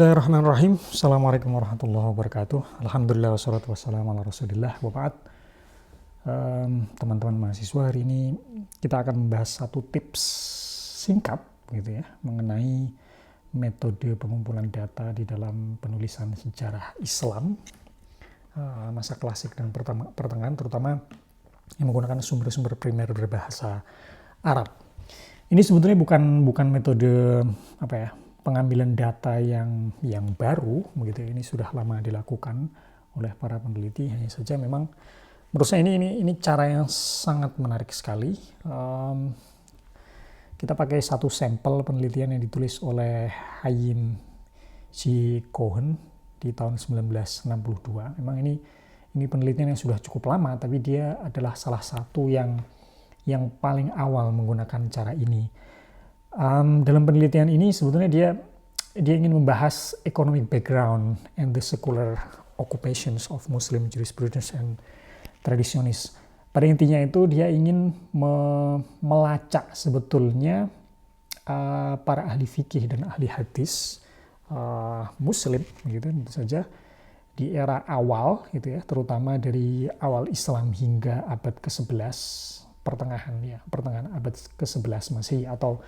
Bismillahirrahmanirrahim. Assalamualaikum warahmatullahi wabarakatuh. Alhamdulillah wassalatu wassalamu ala rasulillah wa ba'd. Teman-teman mahasiswa, hari ini kita akan membahas satu tips singkat gitu ya, mengenai metode pengumpulan data di dalam penulisan sejarah Islam masa klasik dan pertengahan, terutama yang menggunakan sumber-sumber primer berbahasa Arab. Ini sebetulnya bukan metode pengambilan data yang baru begitu. Ini sudah lama dilakukan oleh para peneliti, hanya saja memang menurut saya ini cara yang sangat menarik sekali. Kita pakai satu sampel penelitian yang ditulis oleh Hayyim G. Cohen di tahun 1962. Memang ini penelitian yang sudah cukup lama, tapi dia adalah salah satu yang paling awal menggunakan cara ini. Dalam penelitian ini sebetulnya dia ingin membahas economic background and the secular occupations of Muslim jurisprudence and traditionis. Pada intinya itu dia ingin melacak sebetulnya para ahli fikih dan ahli hadis Muslim gitu, tentu saja di era awal gitu ya, terutama dari awal Islam hingga abad ke-11 pertengahan abad ke-11 Masehi atau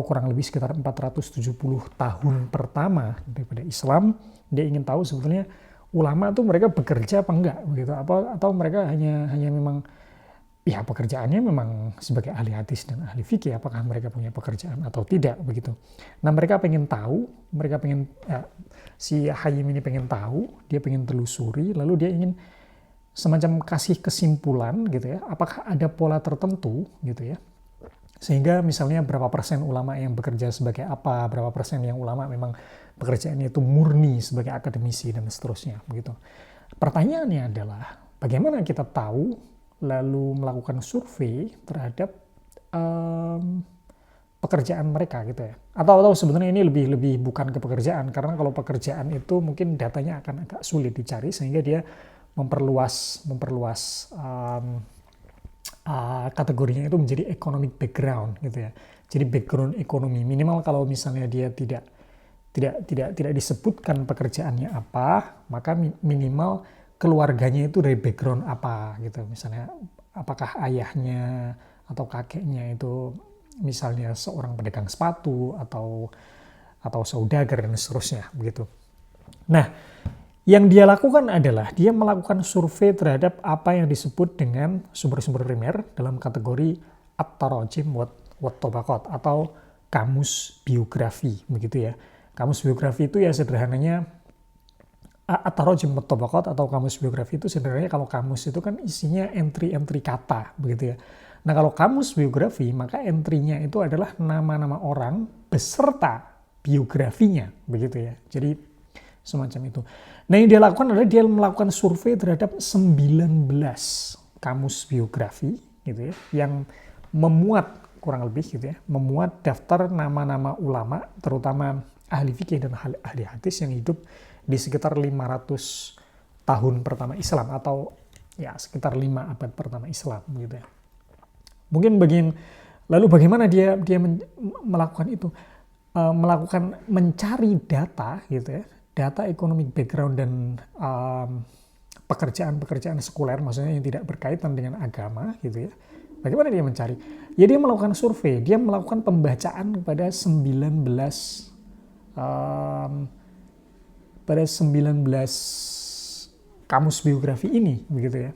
kurang lebih sekitar 470 tahun pertama daripada Islam. Dia ingin tahu sebetulnya ulama tuh mereka bekerja apa enggak begitu, atau mereka hanya memang ya pekerjaannya memang sebagai ahli hadis dan ahli fikih, apakah mereka punya pekerjaan atau tidak begitu. Nah, mereka pengen tahu, si Hayyim ini pengen tahu, dia pengen telusuri, lalu dia ingin semacam kasih kesimpulan gitu ya, apakah ada pola tertentu gitu ya, sehingga misalnya berapa persen ulama yang bekerja sebagai apa, berapa persen yang ulama memang pekerjaannya itu murni sebagai akademisi dan seterusnya begitu. Pertanyaannya adalah bagaimana kita tahu lalu melakukan survei terhadap pekerjaan mereka gitu ya, atau sebenarnya ini lebih bukan ke pekerjaan, karena kalau pekerjaan itu mungkin datanya akan agak sulit dicari, sehingga dia memperluas kategorinya itu menjadi economic background gitu ya. Jadi background ekonomi, minimal kalau misalnya dia tidak disebutkan pekerjaannya apa, maka minimal keluarganya itu dari background apa gitu. Misalnya apakah ayahnya atau kakeknya itu misalnya seorang pedagang sepatu atau saudagar dan seterusnya begitu. Nah, yang dia lakukan adalah dia melakukan survei terhadap apa yang disebut dengan sumber-sumber primer dalam kategori at-tarajim wat tabaqat atau kamus biografi begitu ya. Kamus biografi itu ya sederhananya at-tarajim wat tabaqat atau kamus biografi itu sebenarnya, kalau kamus itu kan isinya entry kata begitu ya. Nah, kalau kamus biografi maka entry-nya itu adalah nama-nama orang beserta biografinya begitu ya. Jadi semacam itu. Nah, yang dia lakukan adalah dia melakukan survei terhadap 19 kamus biografi gitu ya, yang memuat kurang lebih gitu ya, memuat daftar nama-nama ulama, terutama ahli fikih dan ahli hadis yang hidup di sekitar 500 tahun pertama Islam, atau ya sekitar 5 abad pertama Islam gitu ya. Mungkin lalu bagaimana dia melakukan itu? Melakukan mencari data gitu ya, data economic background dan pekerjaan sekuler, maksudnya yang tidak berkaitan dengan agama gitu ya. Bagaimana dia mencari? Ya dia melakukan survei, dia melakukan pembacaan kepada 19 kamus biografi ini begitu ya.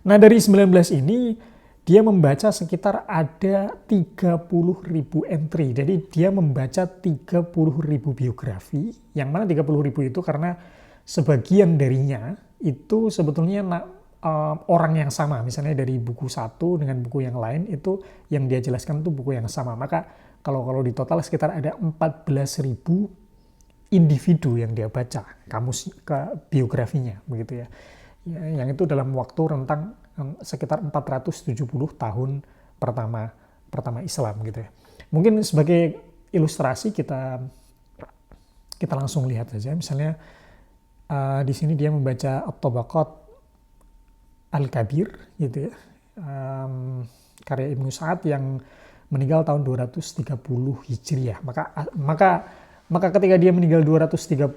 Nah, dari 19 ini dia membaca sekitar ada 30.000 entry. Jadi dia membaca 30.000 biografi, yang mana 30.000 itu karena sebagian darinya itu sebetulnya orang yang sama. Misalnya dari buku satu dengan buku yang lain itu yang dia jelaskan itu buku yang sama. Maka kalau di total sekitar ada 14.000 individu yang dia baca kamus biografinya begitu ya. Yang itu dalam waktu rentang sekitar 470 tahun pertama Islam gitu ya. Mungkin sebagai ilustrasi kita langsung lihat saja, misalnya di sini dia membaca At-Tabaqat Al-Kabir gitu ya, karya Ibnu Sa'ad yang meninggal tahun 230 Hijriah. Maka Maka ketika dia meninggal 230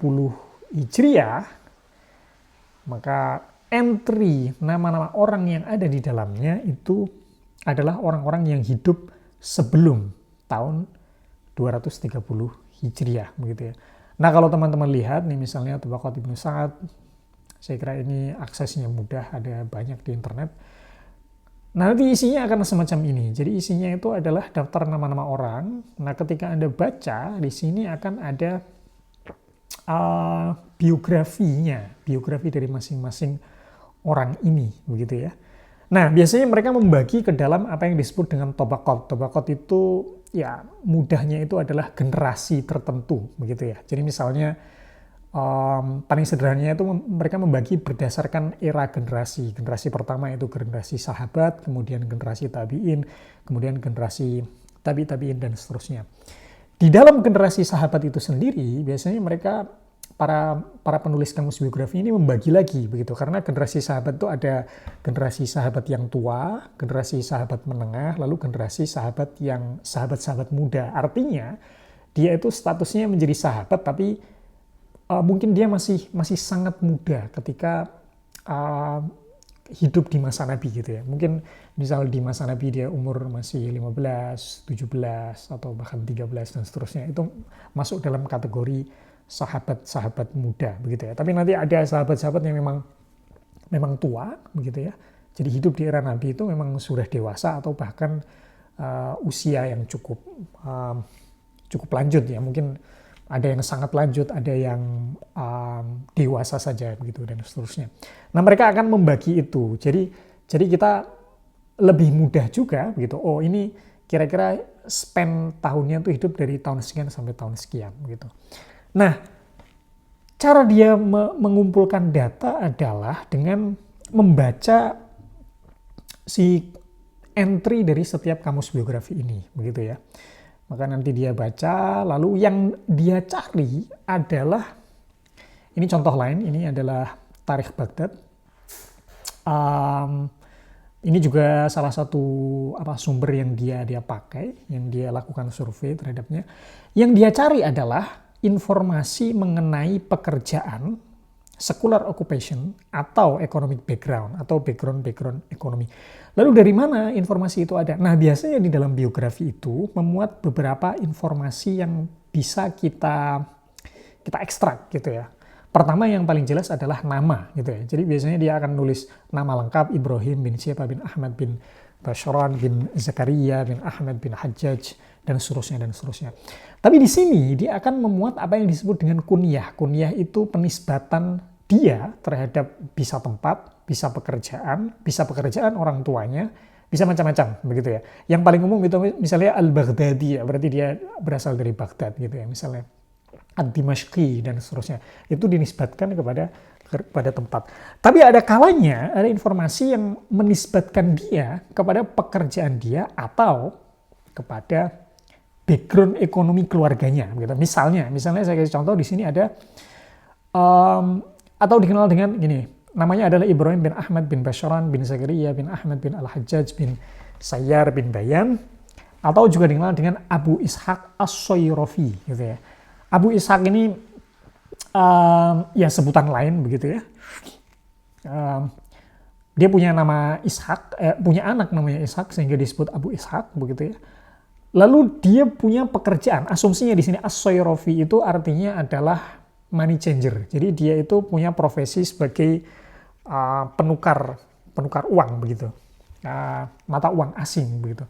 Hijriah, maka entry nama-nama orang yang ada di dalamnya itu adalah orang-orang yang hidup sebelum tahun 230 Hijriah begitu ya. Nah, kalau teman-teman lihat nih misalnya Tabaqat Ibnu Sa'ad, saya kira ini aksesnya mudah, ada banyak di internet. Nah, nanti isinya akan semacam ini. Jadi isinya itu adalah daftar nama-nama orang. Nah, ketika Anda baca di sini akan ada biografi dari masing-masing orang ini begitu ya. Nah, biasanya mereka membagi ke dalam apa yang disebut dengan tabaqat. Tabaqat itu ya mudahnya itu adalah generasi tertentu begitu ya. Jadi misalnya paling sederhananya itu mereka membagi berdasarkan era generasi. Generasi pertama itu generasi sahabat, kemudian generasi tabi'in, kemudian generasi tabi'in dan seterusnya. Di dalam generasi sahabat itu sendiri biasanya mereka para penulis kamus biografi ini membagi lagi begitu, karena generasi sahabat itu ada generasi sahabat yang tua, generasi sahabat menengah, lalu generasi sahabat yang sahabat muda. Artinya dia itu statusnya menjadi sahabat tapi mungkin dia masih sangat muda ketika hidup di masa Nabi gitu ya. Mungkin misal di masa Nabi dia umur masih 15, 17 atau bahkan 13 dan seterusnya. Itu masuk dalam kategori sahabat muda begitu ya. Tapi nanti ada sahabat-sahabat yang memang tua begitu ya. Jadi hidup di era Nabi itu memang sudah dewasa atau bahkan usia yang cukup lanjut ya. Mungkin ada yang sangat lanjut, ada yang dewasa saja begitu dan seterusnya. Nah, mereka akan membagi itu. Jadi kita lebih mudah juga begitu. Oh, ini kira-kira span tahunnya tuh hidup dari tahun sekian sampai tahun sekian gitu. Nah, cara dia mengumpulkan data adalah dengan membaca si entry dari setiap kamus biografi ini, begitu ya. Maka nanti dia baca, lalu yang dia cari adalah, ini contoh lain, ini adalah Tarikh Baghdad. Ini juga salah satu sumber yang dia pakai, yang dia lakukan survei terhadapnya. Yang dia cari adalah informasi mengenai pekerjaan, secular occupation, atau economic background, atau background ekonomi. Lalu dari mana informasi itu ada? Nah, biasanya di dalam biografi itu memuat beberapa informasi yang bisa kita ekstrak gitu ya. Pertama yang paling jelas adalah nama gitu ya. Jadi biasanya dia akan nulis nama lengkap Ibrahim bin Siapa bin Ahmad bin Bashran bin Zakaria bin Ahmad bin Hajjaj dan seterusnya. Tapi di sini dia akan memuat apa yang disebut dengan kunyah. Kunyah itu penisbatan dia terhadap bisa tempat, bisa pekerjaan orang tuanya, bisa macam-macam begitu ya. Yang paling umum itu misalnya Al-Baghdadi ya, berarti dia berasal dari Baghdad gitu ya. Misalnya Ad-Dimashqi dan seterusnya. Itu dinisbatkan kepada tempat. Tapi ada kalanya ada informasi yang menisbatkan dia kepada pekerjaan dia atau kepada background ekonomi keluarganya gitu. Misalnya saya kasih contoh di sini ada atau dikenal dengan gini, namanya adalah Ibrahim bin Ahmad bin Bashran bin Zakaria bin Ahmad bin Al-Hajjaj bin Sayyar bin Bayan, atau juga dikenal dengan Abu Ishaq As-Soyrofi gitu ya. Abu Ishaq ini ya sebutan lain begitu ya. Dia punya nama Ishaq, punya anak namanya Ishaq sehingga disebut Abu Ishaq begitu ya. Lalu dia punya pekerjaan, asumsinya di sini As-Soyrofi itu artinya adalah money changer. Jadi dia itu punya profesi sebagai penukar uang begitu, mata uang asing begitu.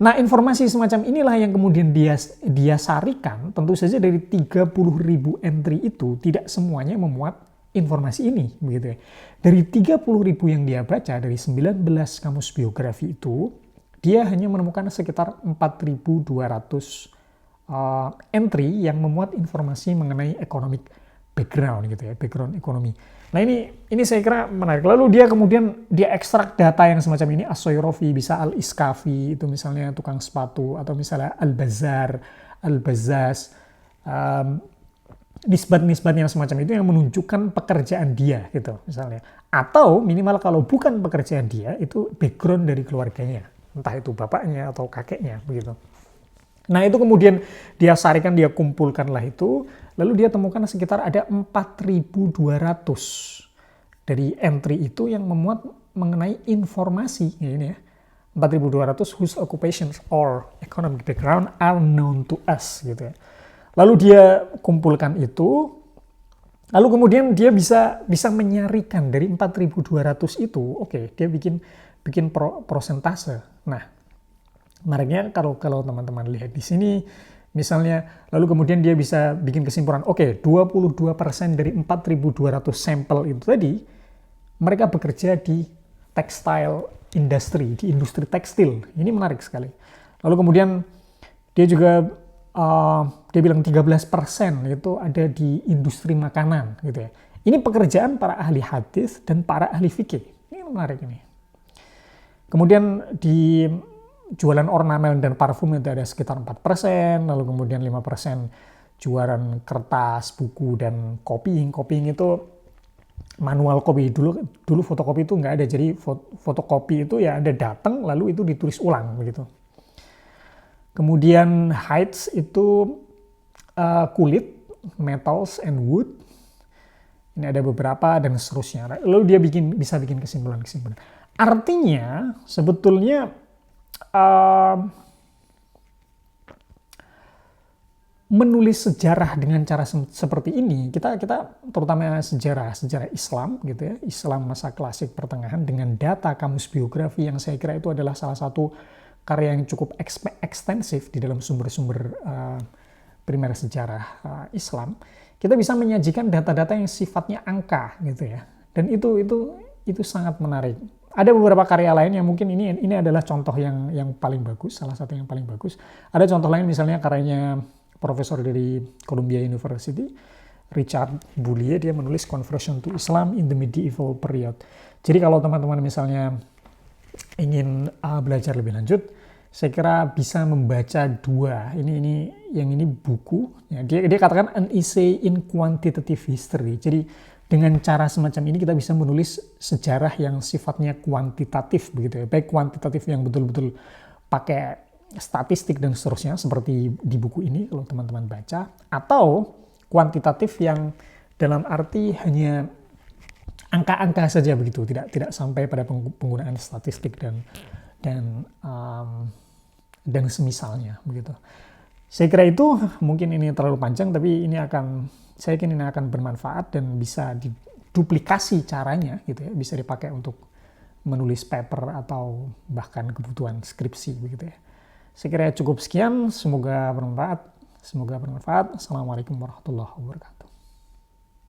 Nah, informasi semacam inilah yang kemudian dia sarikan. Tentu saja dari 30.000 entry itu tidak semuanya memuat informasi ini begitu ya. Dari 30.000 yang dia baca dari 19 kamus biografi itu, dia hanya menemukan sekitar 4.200 entry yang memuat informasi mengenai economic background gitu ya, background ekonomi. Nah, ini saya kira menarik. Lalu dia kemudian ekstrak data yang semacam ini, As-Soyrofi, bisa Al-Iskafi itu misalnya tukang sepatu, atau misalnya Al-Bazar, Al-Bazaz, nisbat-nisbat yang semacam itu yang menunjukkan pekerjaan dia gitu misalnya. Atau minimal kalau bukan pekerjaan dia, itu background dari keluarganya. Entah itu bapaknya atau kakeknya begitu. Nah itu kemudian dia sarikan, dia kumpulkanlah itu, lalu dia temukan sekitar ada 4.200 dari entry itu yang memuat mengenai informasi, ya ini ya, 4.200 whose occupations or economic background are known to us gitu ya. Lalu dia kumpulkan itu, lalu kemudian dia bisa menyarikan dari 4.200 itu, oke, dia bikin prosentase. Nah, menariknya kalau teman-teman lihat di sini, misalnya, lalu kemudian dia bisa bikin kesimpulan, oke, 22% dari 4.200 sampel itu tadi, mereka bekerja di textile industry, di industri tekstil. Ini menarik sekali. Lalu kemudian dia juga dia bilang 13% itu ada di industri makanan gitu ya. Ini pekerjaan para ahli hadis dan para ahli fikih. Ini menarik ini. Kemudian di jualan ornamen dan parfum itu ada sekitar 4%, lalu kemudian 5% jualan kertas, buku, dan copying. Copying itu manual copy. Dulu fotokopi itu nggak ada, jadi fotokopi itu ya ada datang lalu itu ditulis ulang begitu. Kemudian hides itu kulit, metals and wood. Ini ada beberapa dan seterusnya. Lalu dia bisa bikin kesimpulan-kesimpulan. Artinya sebetulnya menulis sejarah dengan cara seperti ini, kita terutama sejarah Islam gitu ya, Islam masa klasik pertengahan dengan data kamus biografi yang saya kira itu adalah salah satu karya yang cukup ekstensif di dalam sumber-sumber primer sejarah Islam. Kita bisa menyajikan data-data yang sifatnya angka gitu ya, dan itu sangat menarik. Ada beberapa karya lain yang mungkin ini adalah contoh yang paling bagus, salah satu yang paling bagus. Ada contoh lain misalnya karyanya profesor dari Columbia University, Richard Boulier, dia menulis Conversion to Islam in the Medieval Period. Jadi kalau teman-teman misalnya ingin belajar lebih lanjut, saya kira bisa membaca dua. Ini buku. Ya, dia katakan an essay in quantitative history. Jadi dengan cara semacam ini kita bisa menulis sejarah yang sifatnya kuantitatif begitu ya. Baik kuantitatif yang betul-betul pakai statistik dan seterusnya seperti di buku ini kalau teman-teman baca, atau kuantitatif yang dalam arti hanya angka-angka saja begitu, tidak sampai pada penggunaan statistik dan semisalnya begitu. Saya kira itu mungkin ini terlalu panjang, tapi saya yakin ini akan bermanfaat dan bisa diduplikasi caranya gitu ya, bisa dipakai untuk menulis paper atau bahkan kebutuhan skripsi begitu ya. Saya kira cukup sekian, semoga bermanfaat. Assalamualaikum warahmatullahi wabarakatuh.